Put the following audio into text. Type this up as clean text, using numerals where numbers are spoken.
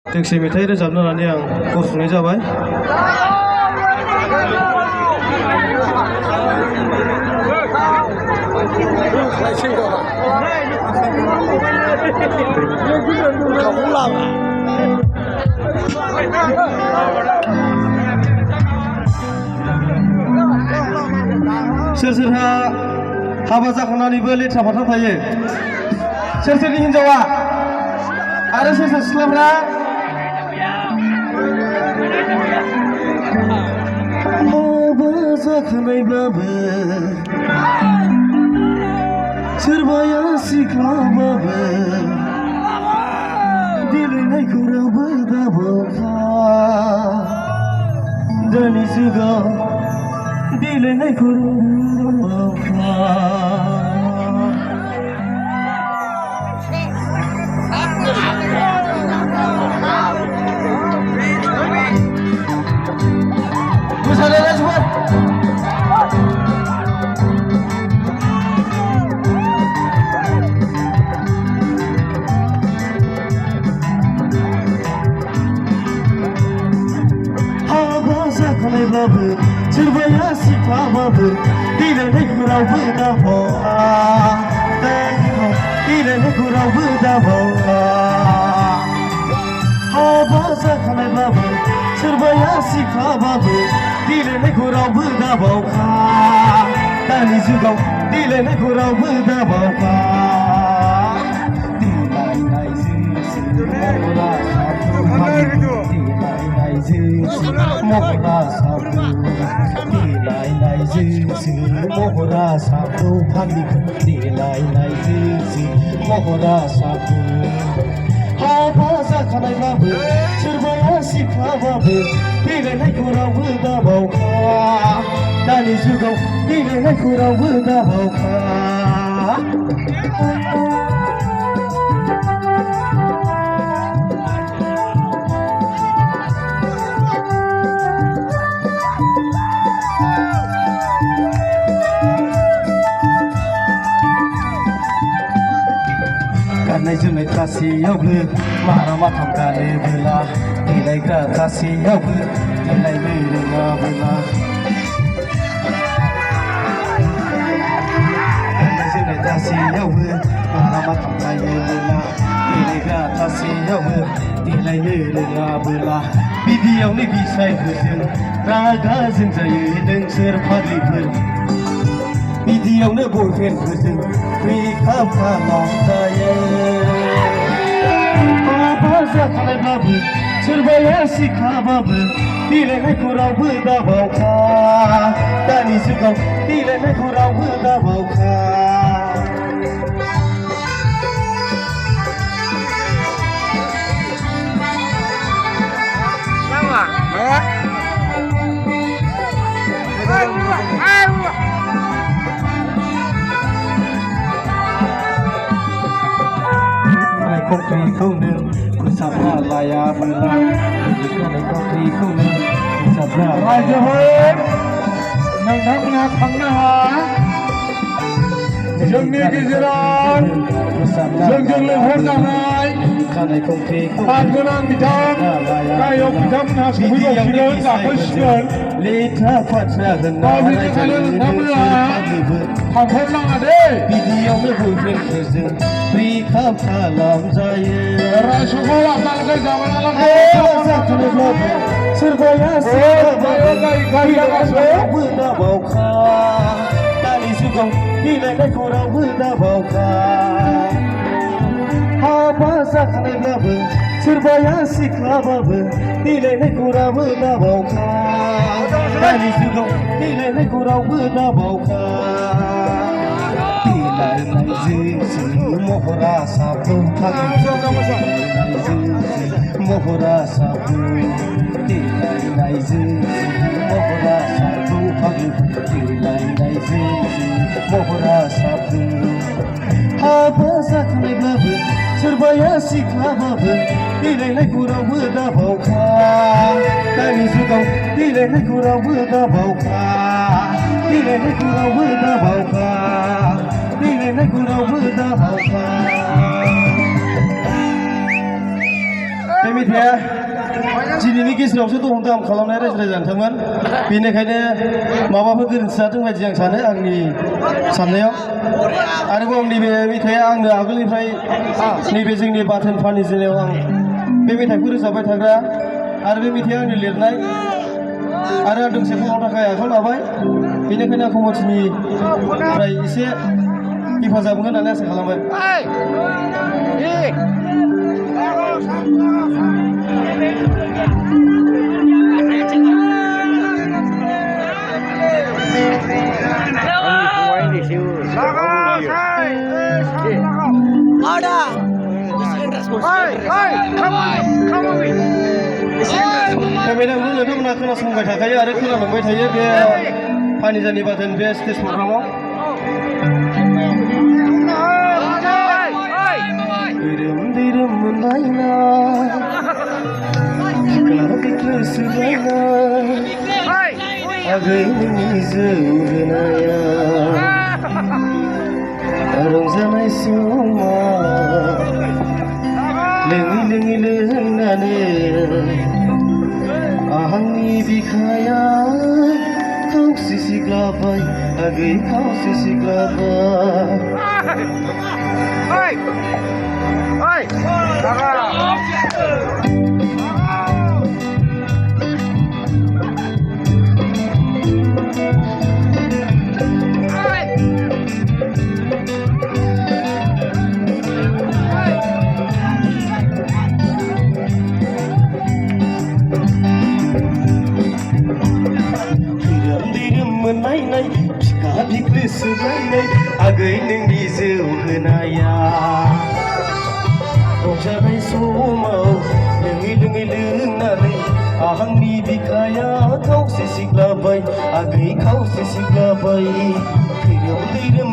दोंसे मेथाइ रोजाबनो होननानै आं गसंनाय जाबाय। सोर सोरहा हाबा जाखांनानैबो लेथ्रा फाथ्रा थायो? सोर सोरनि हिन्जावा आरो सोर सोर सिख्लाफ्रा हाबा जाखानायब्लाबो सोरबाया सिख्लाबाबो देलायनायखौ रावबो दाबावखा दानि जुगाव देलायनायखौ रावबो दाबावखा। जाखानायब्लाबो सोरबाया सिख्लाबाबो देलायनायखौ रावबो दाबावा देलायनायखौ रावबो दाबावा। हाबा जाखानायब्लाबो सोरबाया सिख्लाबाबो देलायनायखौ रावबो दाबावखा दानि जुगाव देलायनायखौ रावबो दाबावखा। महरा साबो फालिखौ देलायनायजोंसो महरा साबो। हाबा जाखानायब्लाबो सोरबाया सिख्लाबाबो देलायनायखौ रावबो दाबावखा दानि जुगाव देलायनायखौ रावबो दाबावखा। गाननाय जोमनाय गासैयावबो मारा माथाम गानोबोला देलायग्रा गासैयावबो देलायनो रोङाबोला। गाननाय जोमनाय गासैयावबो मारा माथाम गायोबोला देलायग्रा गासैयावबो देलायनो रोङाबोला। बिदियावनो बिसायफोरजों रागा जोंजायो नोंसोर फाग्लिफोर बिदियावनो बयफ्रेन्डफोरजों ब्रेकआप खालामजायो। हाबा जाखानायब्लाबो सोरबाया सिख्लाबाबो देलायनायखौ रावबो दाबावखा दानि जुगाव देलायनायखौ रावबो दाबावखा। खौनो फोसाबना लायाबोला खौनो फोसाबना रायजोफोर नोंथांमोनहा थांनो हाया जोंनि गेजेराव जोंजों लेंहरजानाय मानगोनां बिथां गायक बिथांमोनहा सफैगासिनो जाफैसिगोन। लेथ्रा फाथ्रा होननानै नोंथांमोनहा थांहरनाङा दे बिदियावनो बयफ्रेन्डफोरजों ब्रेकआप खालामजायो। रायसखौ लाबोनानै जाखानायब्लाबो सोरबाया सिख्लाबाबो दाबावखा दानि जुगाव देलायनायखौ रावबो दाबावखा। हाबा जाखानायब्लाबो सोरबाया सिख्लाबाबो देलायनायखौ रावबो दाबावखा दानि जुगाव देलायनायखौ रावबो दाबावखा। देलायनायजोंसो महरा साबो महरा साबो देलायनायजोंसो महरा साबो देलायनायजोंसो महरा साबो। हाबा जाखानायब्लाबो सोरबाया सिख्लाबाबो देलायनायखौ रावबो दाबावखा दानि जुगाव देलायनायखौ रावबो दाबावखा देलायनायखौ रावबो दाबावखा देलायनायखौ रावबो दाबावखा। बे मेथाइआ दिनैनि गेजेरावसो दं दाम खालामनाय रायजो राजा नोंथांमोन बेनिखायनो माबाफोर गोरोन्थि जादों बायदि आं सानो आंनि साननायाव आरोबाव नैबे मेथाइआ आंनो आगोलनिफ्राय नैबे जोंनि बाथोन फानि जिल्लायाव आं बे मेथाइखौ रोजाबबाय थाग्रा आरो बे मेथाइआ आंनि लिरनाय आरो आं दोंसे खमाव थाखाय आखायाव लाबाय बेनिखायनो आं कमिटिनिफ्राय एसे हेफाजाब मोनगोन होननानै आसा खालामबाय मेदामखौ नोंथांमोना खोनासंबाय थाखायो आरो खोनालांबाय थायो बे फानिजानि बाथोन बे स्टेज प्रग्रामाव दैरोम दैरोम मोनलायना सिख्ला बिख्लोसोलायना आगै नोंनि जौ होनाया रंजानाय समा लोङै लोङै लोंनानै आंनि बिखाया खावसे सिग्लाबाय आगै खावसे सिग्लाबाय मोननायनाय बिखा बिख्लोसोलायनाय आगै नोंनि जौ होनाया रंजानाय समाव लोङै लोङै लोंनानै आंनि बिखाया खावसे सिग्लाबाय आगै खावसे सिग्लाबाय दैरोम दैरोम